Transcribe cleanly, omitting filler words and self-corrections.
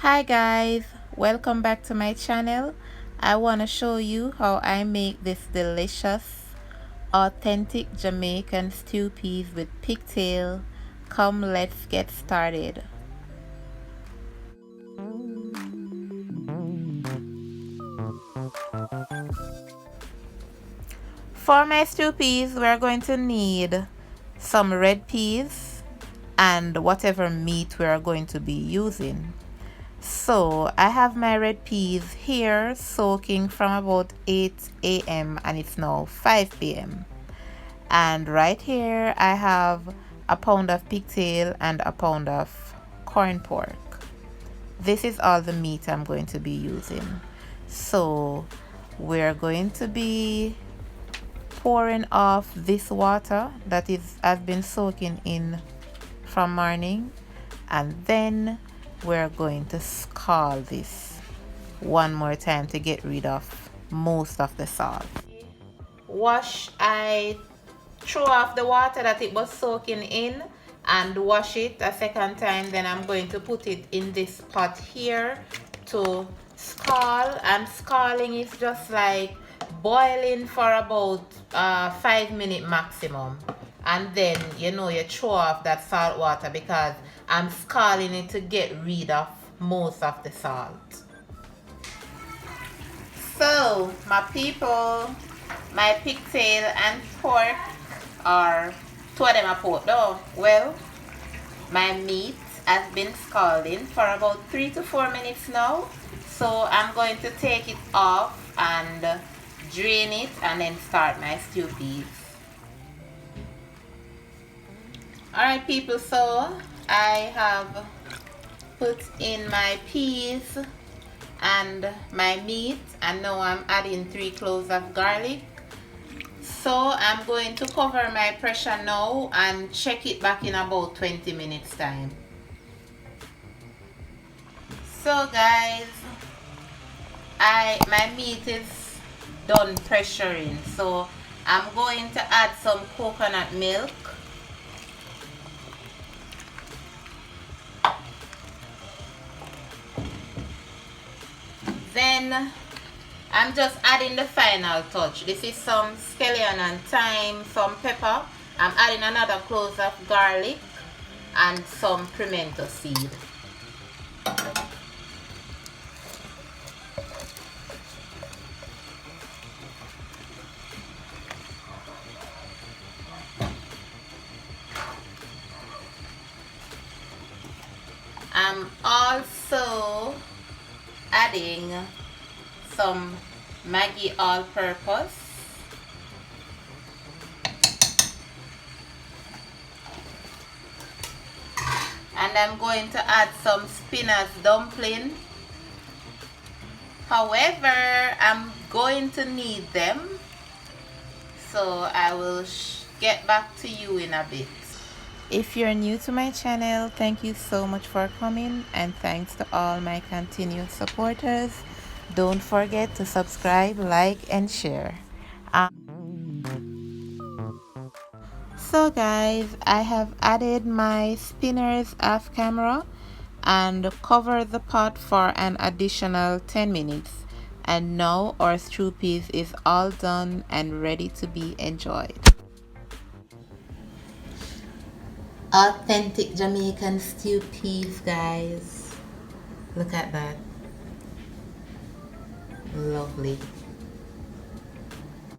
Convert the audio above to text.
Hi guys, welcome back to my channel. I want to show you how I make this delicious authentic Jamaican stew peas with pigtail. Come, let's get started. For my stew peas, we're going to need some red peas and whatever meat we are going to be using. So I have my red peas here soaking from about 8 a.m. and it's now 5 p.m. And right here I have a pound of pigtail and a pound of corn pork. This is all the meat I'm going to be using. So we're going to be pouring off this water that has been soaking in from morning, and then we're going to scald this one more time to get rid of most of the salt. I threw off the water that it was soaking in and wash it a second time. Then I'm going to put it in this pot here to scald, and scalding is just like boiling for about 5 minutes maximum, and then you throw off that salt water because I'm scalding it to get rid of most of the salt. So my people, my pigtail and pork are two of them are pork though. Well, my meat has been scalding for about 3 to 4 minutes now, so I'm going to take it off and drain it and then start my stew peas. Alright people, so I have put in my peas and my meat, and now I'm adding 3 cloves of garlic. So I'm going to cover my pressure now and check it back in about 20 minutes time. So guys, my meat is done pressuring, so I'm going to add some coconut milk. Then I'm just adding the final touch. This is some scallion and thyme, some pepper. I'm adding another clove of garlic and some pimento seed. I'm also adding some Maggi all-purpose, and I'm going to add some spinach dumpling. However, I'm going to need them, so I will get back to you in a bit. If you're new to my channel, thank you so much for coming, and thanks to all my continued supporters. Don't forget to subscribe, like, and share. So guys, I have added my spinners off camera and covered the pot for an additional 10 minutes. And now our stew peas is all done and ready to be enjoyed. Authentic Jamaican stew peas, guys. Look at that. Lovely.